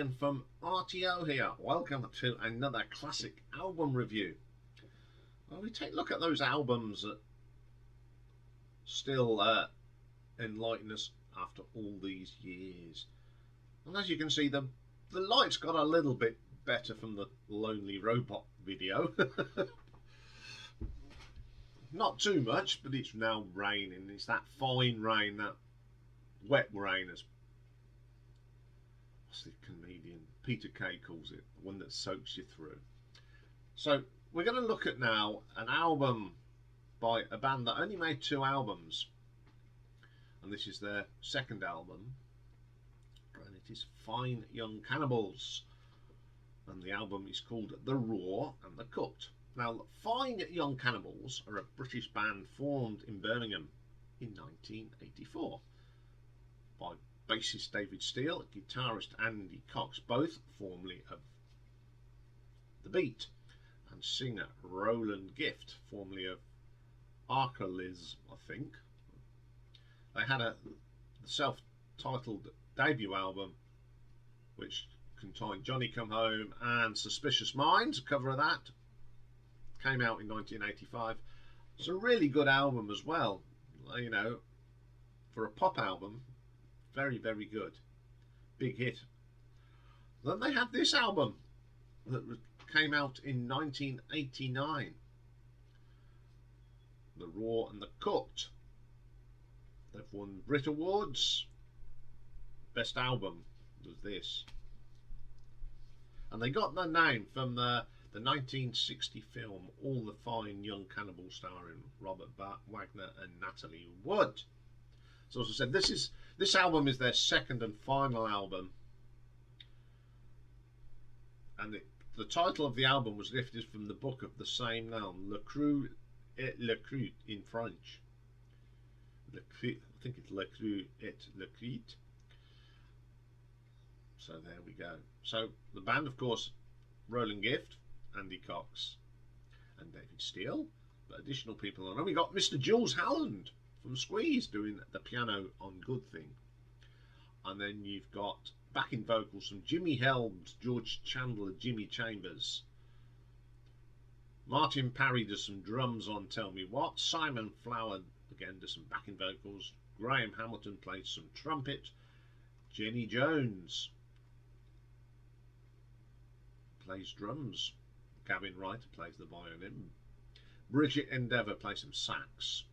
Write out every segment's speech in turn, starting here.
Ian from RTO here. Welcome to another classic album review. Well, we take a look at those albums that still enlighten us after all these years. And as you can see, the lights got a little bit better from the Lonely Robot video. Not too much, but it's now raining. It's that fine rain, that wet rain, as what's the comedian Peter Kay calls it, the one that soaks you through. So we're going to look at now an album by a band that only made 2 albums, and this is their second album, and it is Fine Young Cannibals, and the album is called The Raw and the Cooked. Now, Fine Young Cannibals are a British band formed in Birmingham in 1984 by bassist David Steele, guitarist Andy Cox, both formerly of The Beat, and singer Roland Gift, formerly of Arcaliz, I think. They had a self-titled debut album which contained Johnny Come Home and Suspicious Minds, a cover of that. Came out in 1985. It's a really good album as well, you know, for a pop album. Very, very good. Big hit. Then they had this album that came out in 1989. The Raw and the Cooked. They've won Brit Awards. Best album was this. And they got their name from the 1960 film All the Fine Young Cannibals, starring Robert Wagner and Natalie Wood. So as I said, this album is their second and final album, and the title of the album was lifted from the book of the same name, Le Cru et le Crut in French. I think it's Le Cru et le Crut. So there we go. So the band, of course, Roland Gift, Andy Cox and David Steele, but additional people on. And we got Mr. Jules Holland from Squeeze doing the piano on Good Thing. And then you've got backing vocals from Jimmy Helms, George Chandler, Jimmy Chambers. Martin Parry does some drums on Tell Me What. Simon Flower again does some backing vocals. Graham Hamilton plays some trumpet. Jenny Jones plays drums. Gavin Wright plays the violin. Bridget Endeavour plays some sax.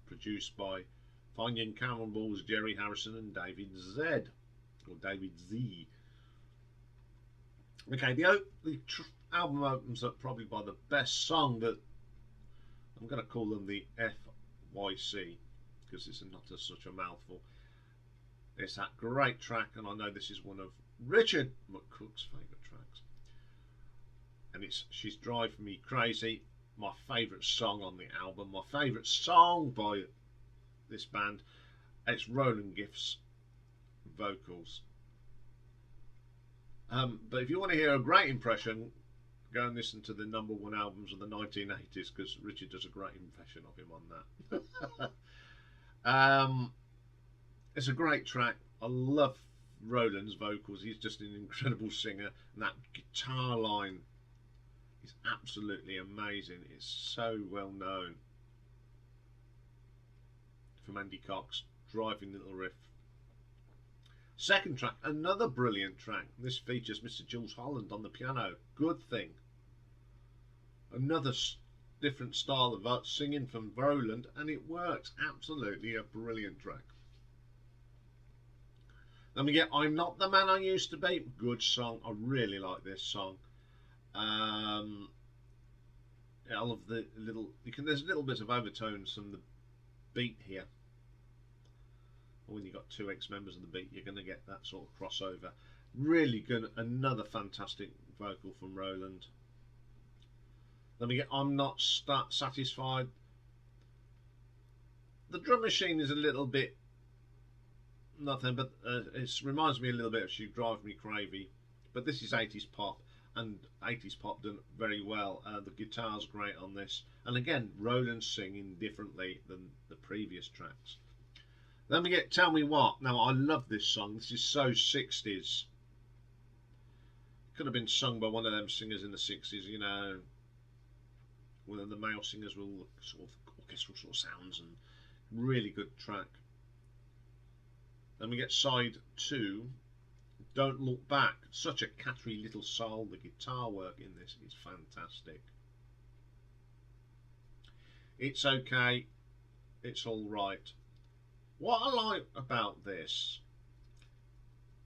Produced by Fine Young Cannibals, Jerry Harrison and David Z. Or David Z. Okay, the album opens up probably by the best song that I'm going to call them the FYC, because it's not such a mouthful. It's that great track, and I know this is one of Richard McCook's favourite tracks. And it's She's Driving Me Crazy, my favourite song on the album, my favourite song by this band. It's Roland Gift's vocals. But if you want to hear a great impression, go and listen to the #1 albums of the 1980s, because Richard does a great impression of him on that. It's a great track. I love Roland's vocals. He's just an incredible singer, and that guitar line is absolutely amazing. It's so well known. From Andy Cox, driving little riff. Second track, another brilliant track. This features Mr. Jules Holland on the piano. Good Thing. Another different style of singing from Roland, and it works. Absolutely a brilliant track. Then we get I'm Not the Man I Used to Be. Good song. I really like this song. I love the little. There's a little bit of overtones from the Beat here. When you've got 2 ex-members of the Beat, you're going to get that sort of crossover. Really good. Another fantastic vocal from Roland. Then we get I'm Not Satisfied. The drum machine is a little bit nothing, but it reminds me a little bit of She Drives Me Crazy. But this is 80s pop, and 80s pop done very well. The guitar's great on this, and again, Roland singing differently than the previous tracks. Then we get Tell Me What. Now, I love this song. This is so 60s. Could have been sung by one of them singers in the 60s, you know, one of the male singers with all the sort of orchestral sort of sounds, and really good track. Then we get side 2, Don't Look Back. Such a catchy little soul. The guitar work in this is fantastic. It's okay. It's all right. What I like about this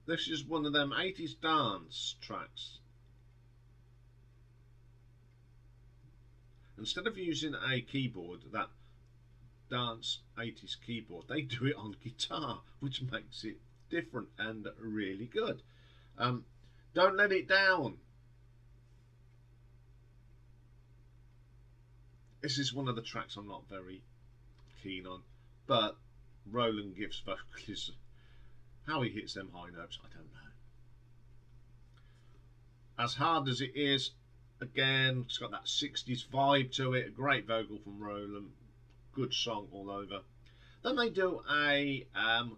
is one of them 80s dance tracks. Instead of using a keyboard, that dance 80s keyboard, they do it on guitar, which makes it different and really good. Don't Let It Down. This is one of the tracks I'm not very keen on, but Roland Gift's vocals, how he hits them high notes, I don't know. As Hard As It Is, again, it's got that 60s vibe to it. A great vocal from Roland, good song all over. Then they do a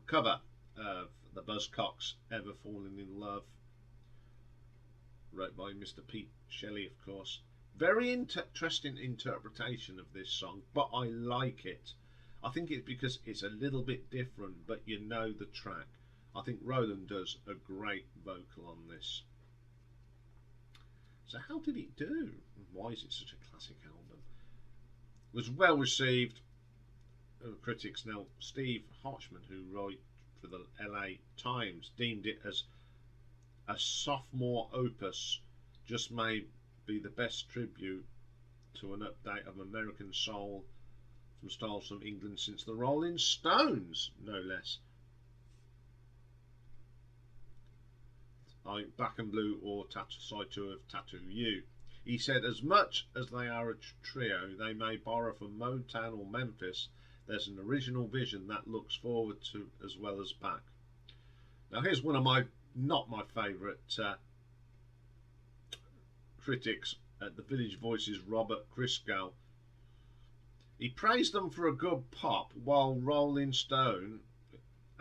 cover of the Buzzcocks, Ever Falling in Love, wrote by Mr. Pete Shelley, of course. Very interesting interpretation of this song, but I like it. I think it's because it's a little bit different, but you know the track. I think Roland does a great vocal on this. So how did it do? Why is it such a classic album? It was well received. Critics now, Steve Harchman, who wrote for the LA Times, deemed it as a sophomore opus, just may be the best tribute to an update of American soul from styles from England since the Rolling Stones, no less. Like Black and Blue or side 2 of Tattoo You. He said, as much as they are a trio, they may borrow from Motown or Memphis, there's an original vision that looks forward to as well as back. Now here's one of not my favourite critics at the Village Voice's, Robert Christgau. He praised them for a good pop, while Rolling Stone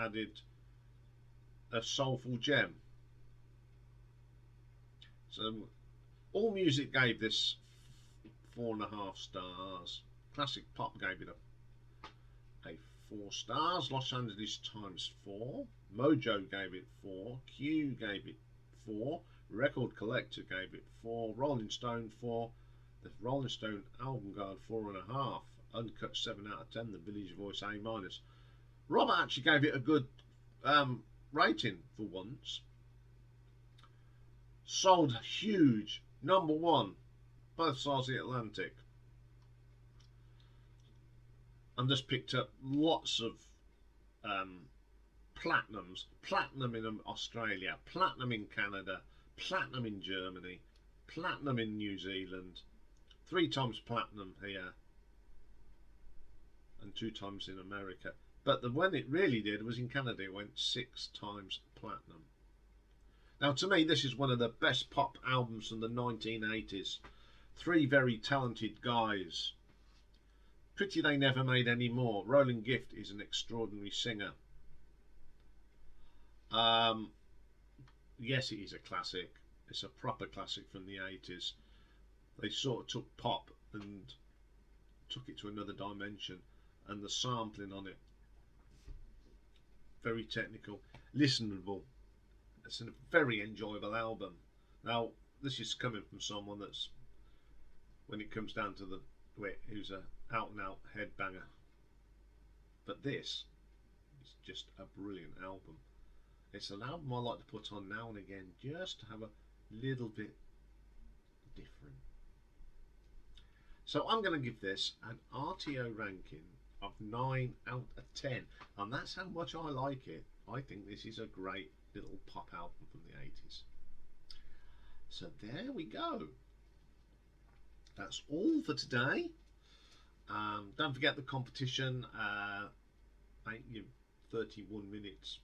added a soulful gem. So All Music gave this 4.5 stars. Classic Pop gave it a 4 stars. Los Angeles Times 4. Mojo gave it 4. Q gave it 4. Record Collector gave it 4. Rolling Stone 4. The Rolling Stone Album Guide 4.5. Uncut 7 out of 10. The Village Voice A-. Robert actually gave it a good rating for once. Sold huge, #1, both sides of the Atlantic. And just picked up lots of platinums. Platinum in Australia, platinum in Canada, platinum in Germany, platinum in New Zealand, 3 times platinum here, and 2 times in America. But the one it really did was in Canada. It went 6 times platinum. Now, to me, this is one of the best pop albums from the 1980s. 3 very talented guys. Pity they never made any more. Roland Gift is an extraordinary singer. Yes, it is a classic. It's a proper classic from the 80s. They sort of took pop and took it to another dimension, and the sampling on it, very technical, listenable. It's a very enjoyable album. Now, this is coming from someone that's, when it comes down to who's a out and out headbanger. But this is just a brilliant album. It's an album I like to put on now and again, just to have a little bit different. So I'm going to give this an RTO ranking of 9 out of 10, and that's how much I like it. I think this is a great little pop album from the 80s. So there we go. That's all for today. Don't forget the competition. Ain't you 31 minutes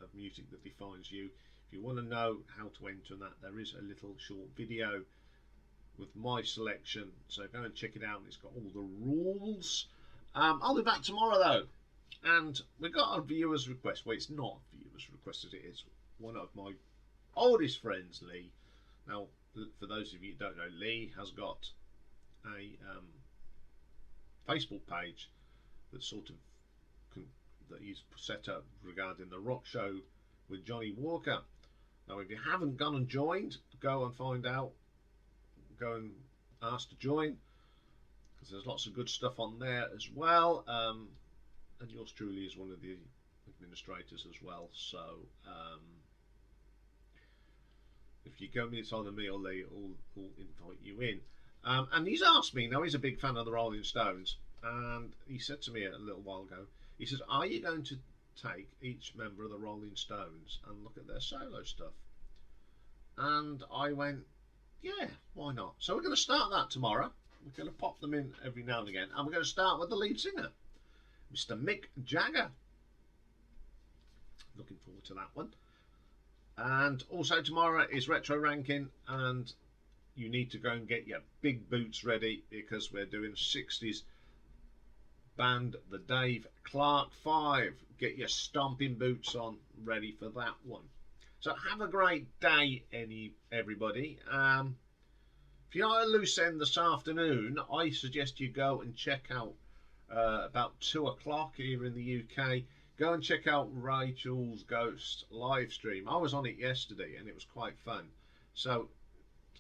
of music that defines you. If you want to know how to enter that, there is a little short video with my selection, so go and check it out. It's got all the rules. I'll be back tomorrow though, and we got a viewer's request. Well, it's not a viewer's request as it is one of my oldest friends, Lee, Now, for those of you who don't know, Lee has got a Facebook page that that he's set up regarding the rock show with Johnny Walker. Now, if you haven't gone and joined, go and find out. Go and ask to join, because there's lots of good stuff on there as well. And yours truly is one of the administrators as well. So if you go, it's either me or Lee will invite you in. And he's asked me, now he's a big fan of the Rolling Stones, and he said to me a little while ago, he says, are you going to take each member of the Rolling Stones and look at their solo stuff? And I went, yeah, why not? So we're going to start that tomorrow. We're going to pop them in every now and again, and we're going to start with the lead singer, Mr. Mick Jagger. Looking forward to that one. And also tomorrow is retro ranking, and you need to go and get your big boots ready, because we're doing 60s band, the Dave Clark 5. Get your stomping boots on, ready for that one. So have a great day, everybody. If you're at a loose end this afternoon, I suggest you go and check out about 2 o'clock here in the UK. Go and check out Rachel's Ghost live stream. I was on it yesterday and it was quite fun. So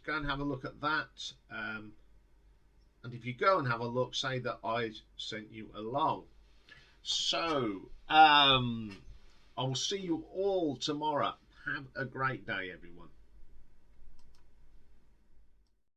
go and have a look at that. And if you go and have a look, say that I sent you along. So I will see you all tomorrow. Have a great day, everyone.